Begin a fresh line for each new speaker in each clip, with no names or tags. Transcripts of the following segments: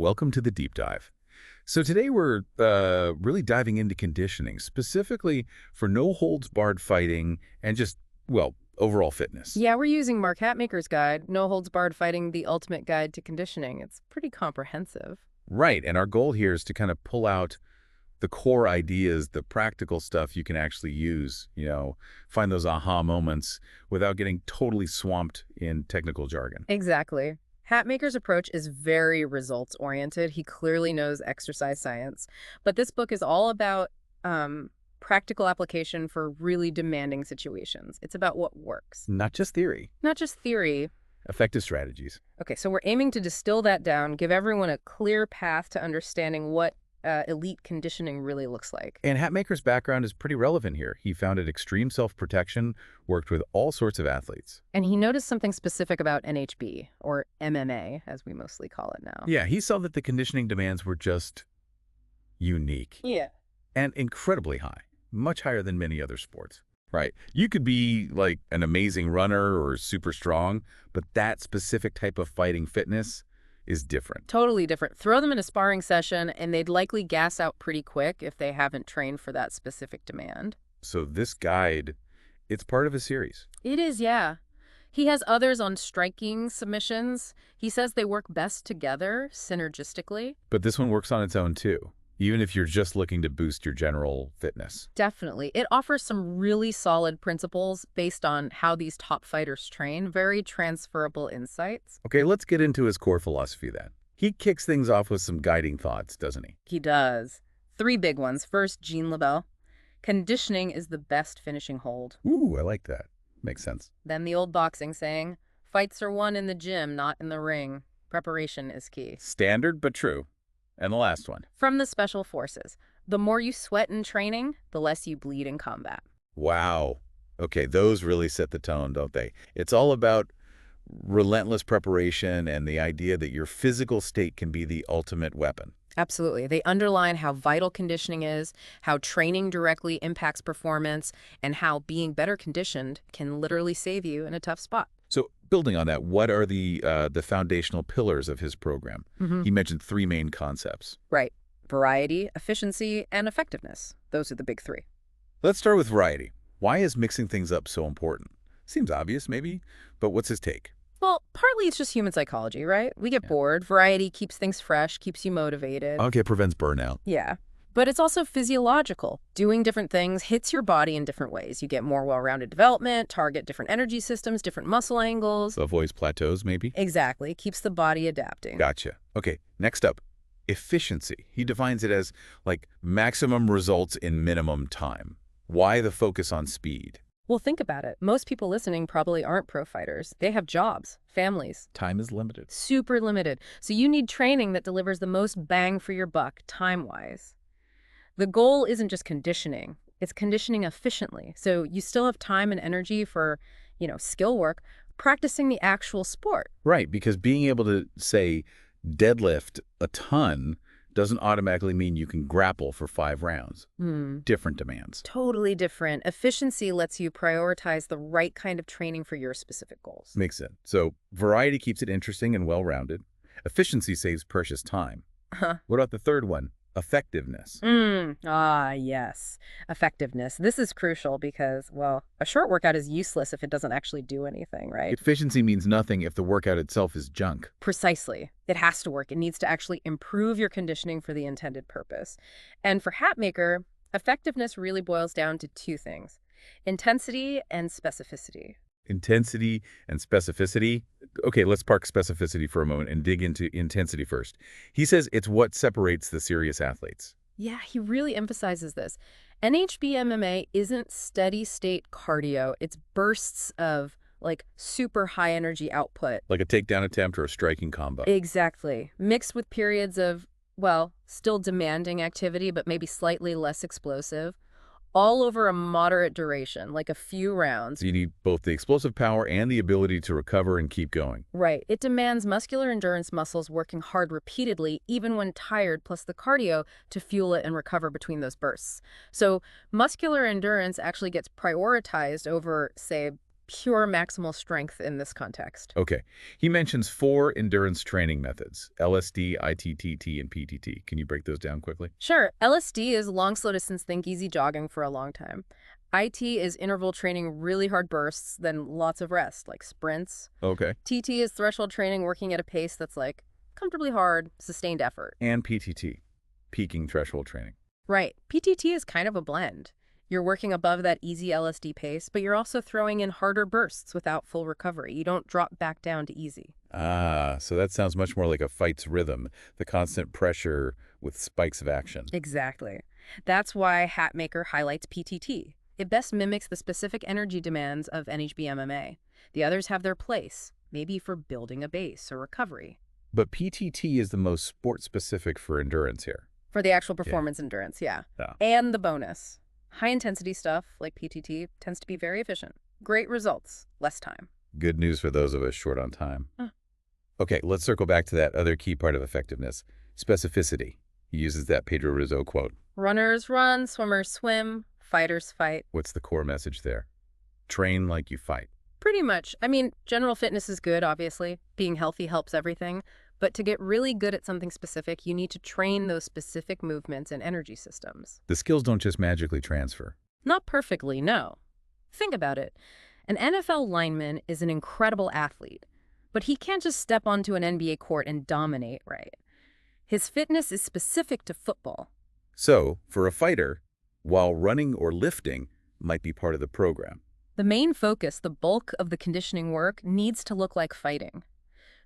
welcome to the deep dive. So today we're really diving into conditioning, specifically for no-holds-barred fighting and just, well, overall fitness.
Yeah, we're using Mark Hatmaker's guide, No Holds Barred Fighting, the Ultimate Guide to Conditioning. It's pretty comprehensive.
Right, and our goal here is to kind of pull out the core ideas, the practical stuff you can actually use, find those aha moments without getting totally swamped in technical jargon.
Exactly. Hatmaker's approach is very results-oriented. He clearly knows exercise science. But this book is all about practical application for really demanding situations. It's about what works.
Not just theory.
Not just theory.
Effective strategies.
Okay, so we're aiming to distill that down, give everyone a clear path to understanding what elite conditioning really looks like.
And Hatmaker's background is pretty relevant here. He founded Extreme Self-Protection, worked with all sorts of athletes.
And he noticed something specific about NHB, or MMA, as we mostly call it now.
Yeah, he saw that the conditioning demands were just unique.
Yeah.
And incredibly high, much higher than many other sports. Right. You could be like an amazing runner or super strong, but that specific type of fighting fitness is different.
Totally different. Throw them in a sparring session, and they'd likely gas out pretty quick if they haven't trained for that specific demand.
So this guide, it's part of a series.
It is, yeah. He has others on striking submissions. He says they work best together, synergistically.
But this one works on its own too, even if you're just looking to boost your general fitness.
Definitely. It offers some really solid principles based on how these top fighters train, very transferable insights.
Okay, let's get into his core philosophy then. He kicks things off with some guiding thoughts, doesn't he?
He does. 3 big ones. First, Jean Labelle. Conditioning is the best finishing hold.
Ooh, I like that. Makes sense.
Then the old boxing saying, fights are won in the gym, not in the ring. Preparation is key.
Standard, but true. And the last one.
From the Special Forces, the more you sweat in training, the less you bleed in combat.
Wow. Okay, those really set the tone, don't they? It's all about relentless preparation and the idea that your physical state can be the ultimate weapon.
Absolutely. They underline how vital conditioning is, how training directly impacts performance, and how being better conditioned can literally save you in a tough spot.
So building on that, what are the foundational pillars of his program? He mentioned 3 main concepts.
Right. Variety, efficiency, and effectiveness. Those are the big 3.
Let's start with variety. Why is mixing things up so important? Seems obvious, maybe, but what's his take?
Well, partly it's just human psychology, right? We get bored. Variety keeps things fresh, keeps you motivated.
Okay, prevents burnout.
Yeah. But it's also physiological. Doing different things hits your body in different ways. You get more well-rounded development, target different energy systems, different muscle angles.
Avoids plateaus, maybe?
Exactly. Keeps the body adapting.
Gotcha. Okay, next up, efficiency. He defines it as, like, maximum results in minimum time. Why the focus on speed?
Well, think about it. Most people listening probably aren't pro fighters. They have jobs, families.
Time is limited.
Super limited. So you need training that delivers the most bang for your buck, time-wise. The goal isn't just conditioning. It's conditioning efficiently. So you still have time and energy for, skill work, practicing the actual sport.
Right, because being able to, say, deadlift a ton doesn't automatically mean you can grapple for 5 rounds. Different demands.
Totally different. Efficiency lets you prioritize the right kind of training for your specific goals.
Makes sense. So variety keeps it interesting and well-rounded. Efficiency saves precious time. What about the third one? Effectiveness.
Yes. Effectiveness. This is crucial because, well, a short workout is useless if it doesn't actually do anything, right?
Efficiency means nothing if the workout itself is junk.
Precisely. It has to work. It needs to actually improve your conditioning for the intended purpose. And for Hatmaker, effectiveness really boils down to 2 things: intensity and specificity.
Intensity and specificity. Okay, let's park specificity for a moment and dig into intensity first. He says it's what separates the serious athletes.
Yeah, he really emphasizes this. NHB MMA isn't steady-state cardio. It's bursts of, super high-energy output.
Like a takedown attempt or a striking combo.
Exactly. Mixed with periods of, well, still demanding activity, but maybe slightly less explosive. All over a moderate duration, like a few rounds.
So you need both the explosive power and the ability to recover and keep going.
Right. It demands muscular endurance muscles working hard repeatedly, even when tired, plus the cardio to fuel it and recover between those bursts. So muscular endurance actually gets prioritized over, say, pure maximal strength in this context.
Okay. He mentions 4 endurance training methods, LSD, ITTT, and PTT. Can you break those down quickly?
Sure, LSD is long, slow distance, think easy jogging for a long time. IT is interval training, really hard bursts, then lots of rest, like sprints.
Okay.
TT is threshold training, working at a pace that's like comfortably hard, sustained effort.
And PTT, peaking threshold training.
Right. PTT is kind of a blend. You're working above that easy LSD pace, but you're also throwing in harder bursts without full recovery. You don't drop back down to easy.
Ah, so that sounds much more like a fight's rhythm, the constant pressure with spikes of action.
Exactly. That's why Hatmaker highlights PTT. It best mimics the specific energy demands of NHB MMA. The others have their place, maybe for building a base or recovery.
But PTT is the most sport-specific for endurance here.
For the actual performance endurance, yeah.
Yeah.
And the bonus. High-intensity stuff, like PTT, tends to be very efficient. Great results, less time.
Good news for those of us short on time.
Huh.
Okay, let's circle back to that other key part of effectiveness, specificity. He uses that Pedro Rizzo quote.
Runners run, swimmers swim, fighters fight.
What's the core message there? Train like you fight.
Pretty much. I mean, general fitness is good, obviously. Being healthy helps everything. But to get really good at something specific, you need to train those specific movements and energy systems.
The skills don't just magically transfer.
Not perfectly, no. Think about it. An NFL lineman is an incredible athlete, but he can't just step onto an NBA court and dominate, right? His fitness is specific to football.
So, for a fighter, while running or lifting might be part of the program.
The main focus, the bulk of the conditioning work, needs to look like fighting.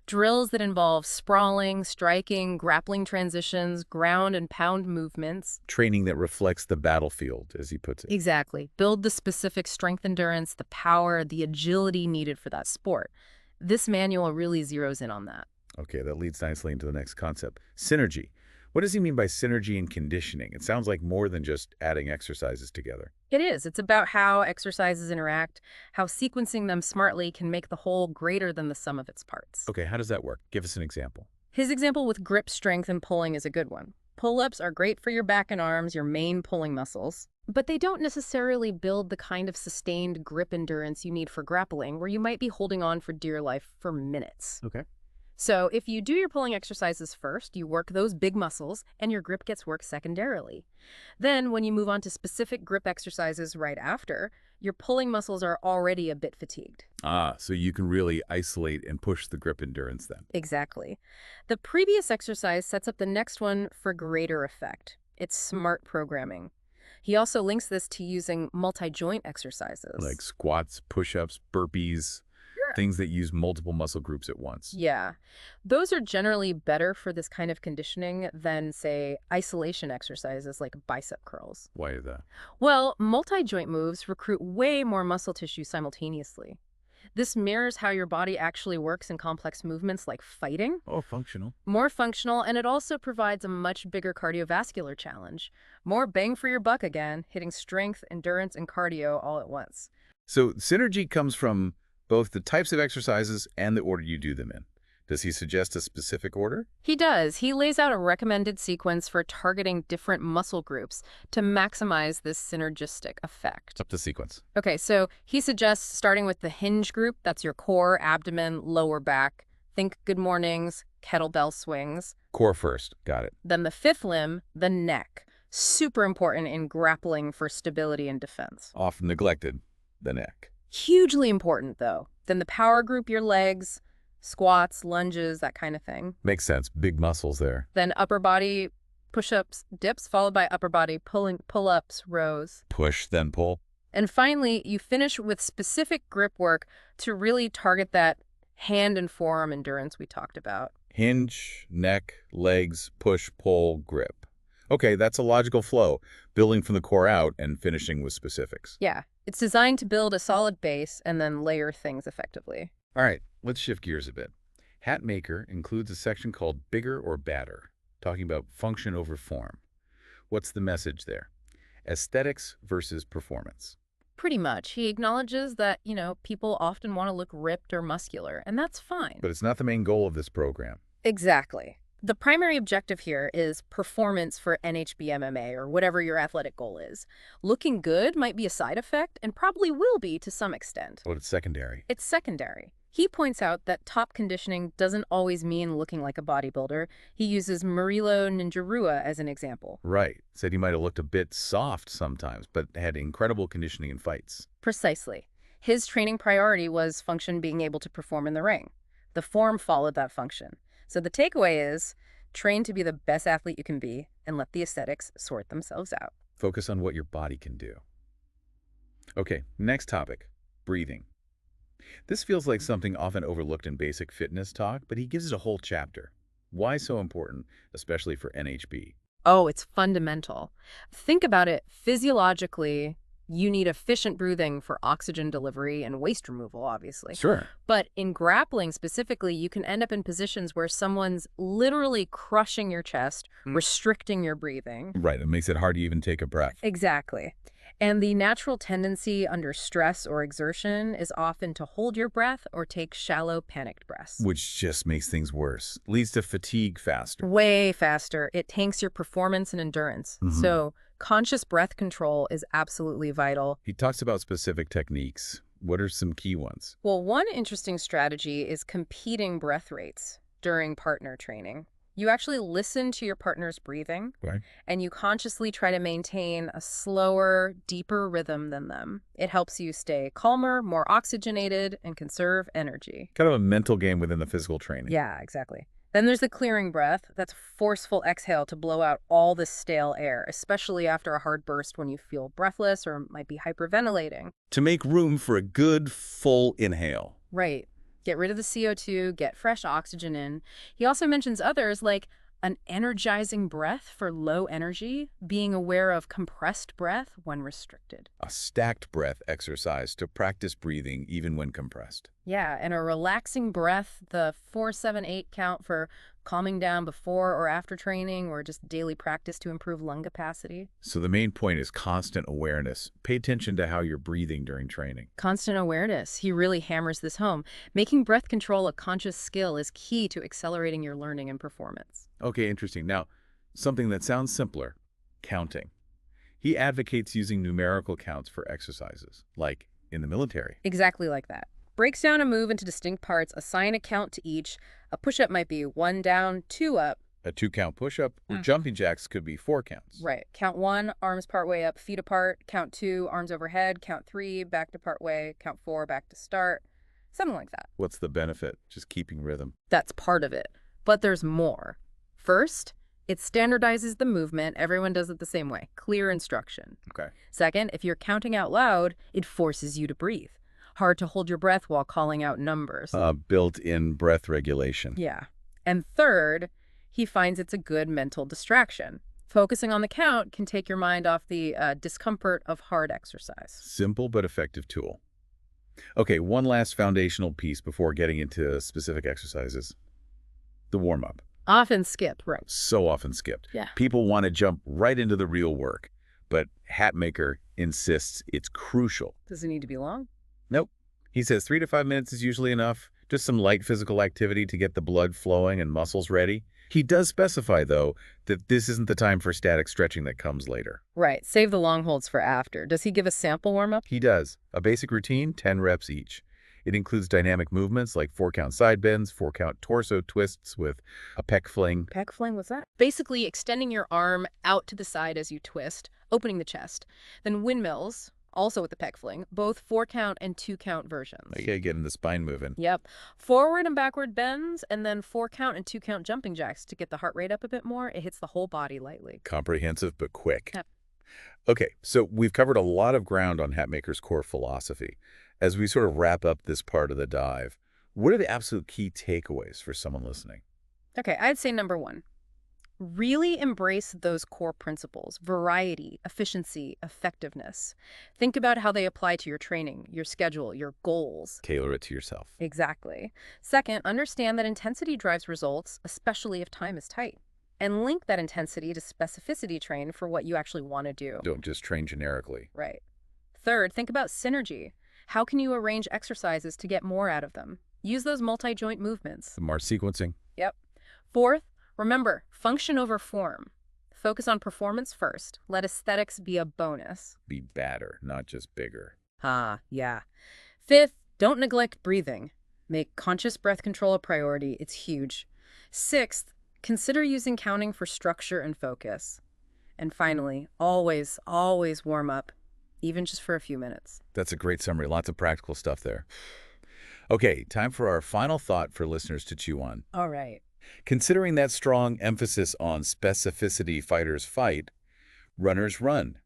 Drills that involve sprawling, striking, grappling transitions, ground and pound movements.
Training that reflects the battlefield, as he puts it.
Exactly. Build the specific strength endurance, the power, the agility needed for that sport. This manual really zeroes in on that.
Okay, that leads nicely into the next concept. Synergy. What does he mean by synergy and conditioning? It sounds like more than just adding exercises together.
It is. It's about how exercises interact, how sequencing them smartly can make the whole greater than the sum of its parts.
Okay, how does that work? Give us an example.
His example with grip strength and pulling is a good one. Pull-ups are great for your back and arms, your main pulling muscles, but they don't necessarily build the kind of sustained grip endurance you need for grappling, where you might be holding on for dear life for minutes.
Okay.
So if you do your pulling exercises first, you work those big muscles, and your grip gets worked secondarily. Then when you move on to specific grip exercises right after, your pulling muscles are already a bit fatigued.
Ah, so you can really isolate and push the grip endurance then.
Exactly. The previous exercise sets up the next one for greater effect. It's smart programming. He also links this to using multi-joint exercises.
Like squats, push-ups, burpees, things that use multiple muscle groups at once.
Yeah. Those are generally better for this kind of conditioning than, say, isolation exercises like bicep curls.
Why is that?
Well, multi-joint moves recruit way more muscle tissue simultaneously. This mirrors how your body actually works in complex movements like fighting.
Oh, functional.
More functional, and it also provides a much bigger cardiovascular challenge. More bang for your buck again, hitting strength, endurance, and cardio all at once.
So synergy comes from both the types of exercises and the order you do them in. Does he suggest a specific order?
He does. He lays out a recommended sequence for targeting different muscle groups to maximize this synergistic effect.
Up the sequence.
Okay, so he suggests starting with the hinge group. That's your core, abdomen, lower back. Think good mornings, kettlebell swings.
Core first. Got it.
Then the fifth limb, the neck. Super important in grappling for stability and defense.
Often neglected, the neck.
Hugely important, though. Then the power group, your legs, squats, lunges, that kind of thing.
Makes sense. Big muscles there.
Then upper body push-ups, dips, followed by upper body pull-ups, rows.
Push, then pull.
And finally, you finish with specific grip work to really target that hand and forearm endurance we talked about.
Hinge, neck, legs, push, pull, grip. Okay, that's a logical flow, building from the core out and finishing with specifics.
Yeah, it's designed to build a solid base and then layer things effectively.
All right, let's shift gears a bit. Hatmaker includes a section called Bigger or Badder, talking about function over form. What's the message there? Aesthetics versus performance.
Pretty much. He acknowledges that, people often want to look ripped or muscular, and that's fine.
But it's not the main goal of this program.
Exactly. The primary objective here is performance for NHBMMA or whatever your athletic goal is. Looking good might be a side effect and probably will be to some extent.
But it's secondary.
It's secondary. He points out that top conditioning doesn't always mean looking like a bodybuilder. He uses Murilo Ninjarua as an example.
Right. Said he might have looked a bit soft sometimes, but had incredible conditioning in fights.
Precisely. His training priority was function being able to perform in the ring. The form followed that function. So the takeaway is, train to be the best athlete you can be and let the aesthetics sort themselves out.
Focus on what your body can do. Okay, next topic, breathing. This feels like something often overlooked in basic fitness talk, but he gives it a whole chapter. Why so important, especially for NHB?
Oh, it's fundamental. Think about it physiologically. You need efficient breathing for oxygen delivery and waste removal, obviously.
Sure.
But in grappling specifically, you can end up in positions where someone's literally crushing your chest, restricting your breathing.
Right, it makes it hard to even take a breath.
Exactly. And the natural tendency under stress or exertion is often to hold your breath or take shallow, panicked breaths.
Which just makes things worse. Leads to fatigue faster.
Way faster. It tanks your performance and endurance. So conscious breath control is absolutely vital.
He talks about specific techniques. What are some key ones?
Well, one interesting strategy is competing breath rates during partner training. You actually listen to your partner's breathing,
Right.
and you consciously try to maintain a slower, deeper rhythm than them. It helps you stay calmer, more oxygenated, and conserve energy.
Kind of a mental game within the physical training.
Yeah, exactly. Then there's the clearing breath. That's forceful exhale to blow out all the stale air, especially after a hard burst when you feel breathless or might be hyperventilating.
To make room for a good, full inhale.
Right. Get rid of the CO2, get fresh oxygen in. He also mentions others like an energizing breath for low energy, being aware of compressed breath when restricted.
A stacked breath exercise to practice breathing even when compressed.
Yeah, and a relaxing breath, the 4-7-8 count for calming down before or after training or just daily practice to improve lung capacity.
So the main point is constant awareness. Pay attention to how you're breathing during training.
Constant awareness. He really hammers this home. Making breath control a conscious skill is key to accelerating your learning and performance.
Okay, interesting. Now, something that sounds simpler, counting. He advocates using numerical counts for exercises, like in the military.
Exactly like that. Breaks down a move into distinct parts, assign a count to each. A push-up might be 1 down, 2 up.
A 2-count push-up or jumping jacks could be 4 counts.
Right. Count 1, arms part way up, feet apart. Count 2, arms overhead. Count 3, back to part way. Count 4, back to start. Something like that.
What's the benefit? Just keeping rhythm.
That's part of it. But there's more. First, it standardizes the movement. Everyone does it the same way. Clear instruction.
Okay.
Second, if you're counting out loud, it forces you to breathe. Hard to hold your breath while calling out numbers.
Built-in breath regulation.
Yeah. And third, he finds it's a good mental distraction. Focusing on the count can take your mind off the discomfort of hard exercise.
Simple but effective tool. Okay, one last foundational piece before getting into specific exercises. The warm-up.
Often skipped, right?
So often skipped.
Yeah.
People want to jump right into the real work, but Hatmaker insists it's crucial.
Does it need to be long?
Nope. He says 3 to 5 minutes is usually enough. Just some light physical activity to get the blood flowing and muscles ready. He does specify, though, that this isn't the time for static stretching that comes later.
Right. Save the long holds for after. Does he give a sample warm-up?
He does. A basic routine, 10 reps each. It includes dynamic movements like 4-count side bends, 4-count torso twists with a pec fling.
Pec fling, what's that? Basically extending your arm out to the side as you twist, opening the chest. Then windmills, also with the pec fling, both 4-count and 2-count versions.
Okay, getting the spine moving.
Yep. Forward and backward bends, and then 4-count and 2-count jumping jacks to get the heart rate up a bit more. It hits the whole body lightly.
Comprehensive but quick.
Yep.
Okay, so we've covered a lot of ground on Hatmaker's core philosophy. As we sort of wrap up this part of the dive, what are the absolute key takeaways for someone listening?
Okay, I'd say number 1. Really embrace those core principles: variety, efficiency, effectiveness. Think about how they apply to your training, your schedule, your goals.
Tailor it to yourself.
Exactly. Second, understand that intensity drives results, especially if time is tight. And link that intensity to specificity train for what you actually want to do.
Don't just train generically.
Right. Third, think about synergy. How can you arrange exercises to get more out of them? Use those multi-joint movements.
The Mars sequencing.
Yep. Fourth, Remember, function over form. Focus on performance first. Let aesthetics be a bonus.
Be badder, not just bigger.
Ah, yeah. Fifth, don't neglect breathing. Make conscious breath control a priority. It's huge. Sixth, consider using counting for structure and focus. And finally, always, always warm up, even just for a few minutes.
That's a great summary. Lots of practical stuff there. Okay, time for our final thought for listeners to chew on.
All right.
Considering that strong emphasis on specificity fighters fight, runners run.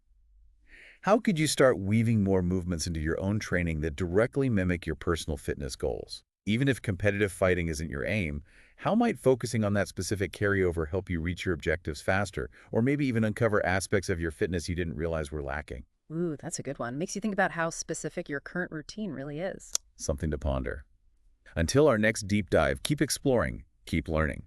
How could you start weaving more movements into your own training that directly mimic your personal fitness goals? Even if competitive fighting isn't your aim, how might focusing on that specific carryover help you reach your objectives faster, or maybe even uncover aspects of your fitness you didn't realize were lacking?
Ooh, that's a good one. Makes you think about how specific your current routine really is.
Something to ponder. Until our next deep dive, keep exploring, keep learning.